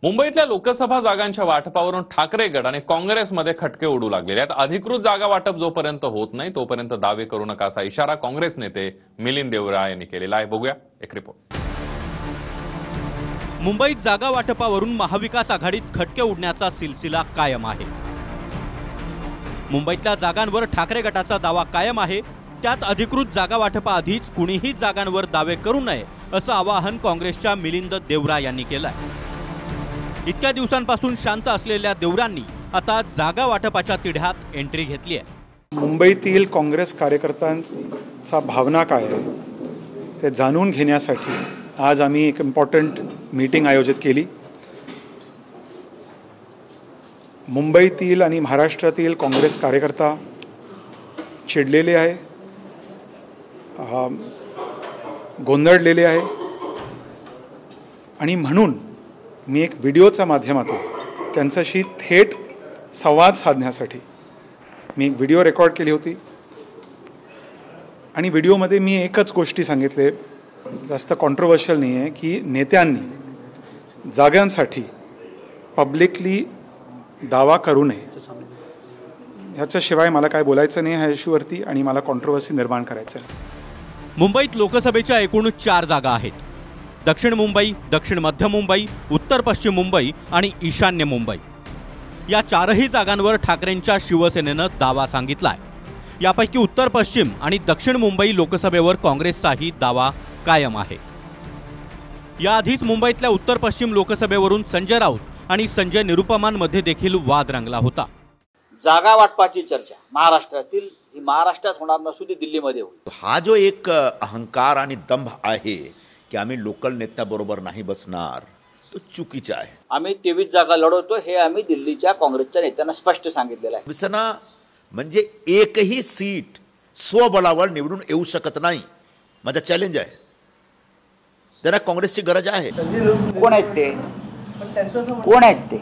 मुंबईतल्या लोकसभा जागांच्या वाटपावरून ठाकरे गट आणि काँग्रेसमध्ये खटके उडू लागलेले आहेत। अधिकृत जागा वाटप जोपर्यंत होत नाही तोपर्यंत दावे करू नका असा इशारा काँग्रेस नेते मिलिंद देवरा यांनी केलेला आहे। बघूया एक रिपोर्ट। मुंबईत जागा वाटपावरून महाविकास आघाडीत खटके उडण्याचा सिलसिला कायम आहे। मुंबईतल्या जागांवर ठाकरे गटाचा दावा कायम आहे। त्यात अधिकृत जागा वाटपाआधीच कुणीही जागांवर दावे करू नये असं आवाहन काँग्रेसच्या मिलिंद देवरा यांनी केलं आहे। इतक्या दिवसांपासून शांत असलेल्या देवरांनी आता जागा वाटपाच्या तिढ्यात एंट्री घेतली आहे। मुंबईतील काँग्रेस कार्यकर्त्यांचा भावना काय आहे ते जाणून घेण्यासाठी आज आम्ही एक इम्पॉर्टंट मीटिंग आयोजित केली। मुंबईतील आणि महाराष्ट्रातील काँग्रेस कार्यकर्ता चिडलेले आहे, गोंधळलेले आहे आणि म्हणून मी एक व्हिडिओच्या माध्यमातून त्यांच्याशी थेट संवाद साधण्यासाठी मी एक व्हिडिओ रेकॉर्ड केली होती आणि व्हिडिओमध्ये मी एकच गोष्टी सांगितले, जास्त कॉन्ट्रोवर्शियल नाही आहे, की नेत्यांनी जागांसाठी पब्लिकली दावा करू नये। ह्याच्याशिवाय मला काय बोलायचं नाही ह्या इश्यूवरती आणि मला कॉन्ट्रोवर्सी निर्माण करायचं आहे। मुंबईत लोकसभेच्या एकूण 4 जागा आहेत। दक्षिण मुंबई, दक्षिण मध्य मुंबई, उत्तर पश्चिम मुंबई आणि ईशान्य मुंबई या 4ही जागांवर ठाकरेंच्या शिवसेनेनं दावा सांगितलाय। यापैकी उत्तर पश्चिम आणि दक्षिण मुंबई लोकसभेवर काँग्रेसचाही दावा कायम आहे। याआधीच मुंबईतल्या उत्तर पश्चिम लोकसभेवरून संजय राऊत आणि संजय निरुपमांमध्ये देखील वाद रंगला होता। जागा वाटपाची चर्चा महाराष्ट्रातील ही महाराष्ट्रात होणार नसून ती दिल्लीमध्ये होईल। हा जो एक अहंकार आणि दंभ आहे की आम्ही लोकल नेत्याबरोबर नाही बसणार, तो चुकीचा आहे। आम्ही 23 जागा लढवतो हे आम्ही दिल्लीच्या काँग्रेसच्या नेत्यांना स्पष्ट सांगितलेलं आहे। शिवसेना म्हणजे एकही सीट स्वबळावर निवडून येऊ शकत नाही, माझा चॅलेंज आहे। त्यांना काँग्रेसची गरज आहे। कोण आहेत ते? कोण आहेत ते?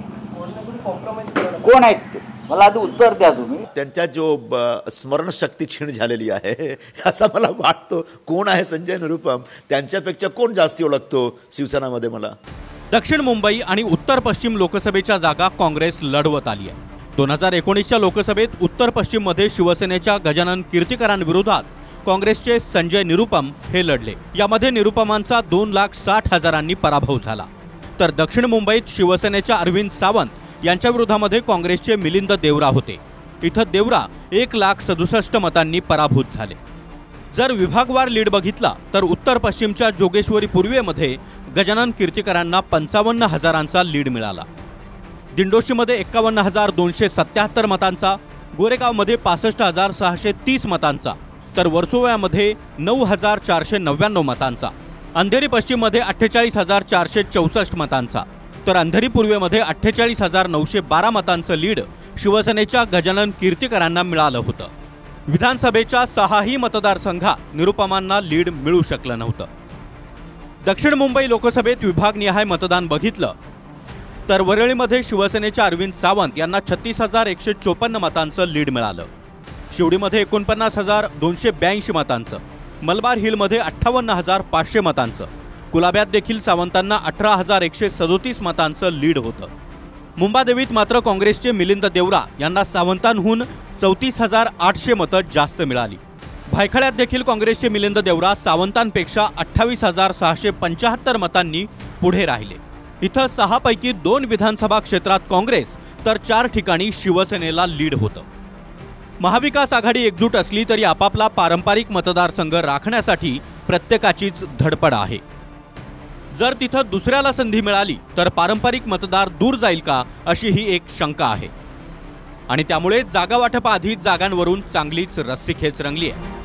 कोण आहेत ते? मला आधी उत्तर द्या तुम्ही। त्यांच्या जो स्मरणशक्ती क्षीण झालेली आहे असा मला वाटतो। कोण आहे संजय निरुपम? त्यांच्यापेक्षा कोण जास्ती ओळखतो शिवसेनामध्ये मला? दक्षिण मुंबई आणि उत्तर पश्चिम लोकसभेच्या जागा काँग्रेस लढवत आली आहे। 2019च्या लोकसभेत उत्तर पश्चिम मध्ये शिवसेनेच्या गजानन कीर्तिकरांविरोधात काँग्रेसचे संजय निरुपम हे लढले। यामध्ये निरुपमांचा 2,60,000 पराभव झाला। तर दक्षिण मुंबईत शिवसेनेच्या अरविंद सावंत यांच्या विरोधामध्ये काँग्रेसचे मिलिंद देवरा होते। इथं देवरा 1,67,000 मतांनी पराभूत झाले। जर विभागवार लीड बघितला तर उत्तर पश्चिमच्या जोगेश्वरी पूर्वेमध्ये गजानन कीर्तिकरांना 55,000चा लीड मिळाला। दिंडोशीमध्ये 51,277 मतांचा, गोरेगावमध्ये 65,630 मतांचा, तर वर्सोव्यामध्ये 9,499 मतांचा, अंधेरी पश्चिममध्ये 48,464 मतांचा, तर अंधेरी पूर्वेमध्ये 48,912 मतांचं लीड शिवसेनेच्या गजानन कीर्तिकरांना मिळालं होतं। विधानसभेच्या 6ही मतदारसंघात निरुपमांना लीड मिळू शकलं नव्हतं। दक्षिण मुंबई लोकसभेत विभागनिहाय मतदान बघितलं तर वरळीमध्ये शिवसेनेच्या अरविंद सावंत यांना 36,154 मतांचं लीड मिळालं। शिवडीमध्ये 49,282 मतांचं, मलबार हिलमध्ये 58,500 मतांचं, कुलाब्यात देखील सावंतांना 18,137 मतांचं लीड होतं। मुंबादेवीत मात्र काँग्रेसचे मिलिंद देवरा यांना सावंतांहून 34,800 मतं जास्त मिळाली। भायखळ्यात देखील काँग्रेसचे मिलिंद देवरा सावंतांपेक्षा 28,675 मतांनी पुढे राहिले। इथं 6 पैकी 2 विधानसभा क्षेत्रात काँग्रेस तर 4 ठिकाणी शिवसेनेला लीड होतं। महाविकास आघाडी एकजूट असली तरी आपापला पारंपरिक मतदारसंघ राखण्यासाठी प्रत्येकाचीच धडपड आहे। जर तिथं दुसऱ्याला संधी मिळाली तर पारंपरिक मतदार दूर जाईल का अशी ही एक शंका आहे आणि त्यामुळे जागा वाटपाआधी जागांवरून चांगलीच रस्सीखेच रंगली आहे।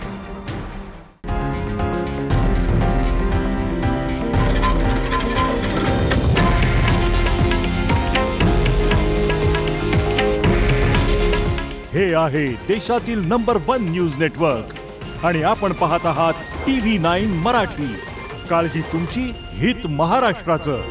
हे आहे देशातील नंबर 1 न्यूज नेटवर्क आणि आपण पाहत आहात TV9 मराठी। काळजी तुमची, हित महाराष्ट्राचं।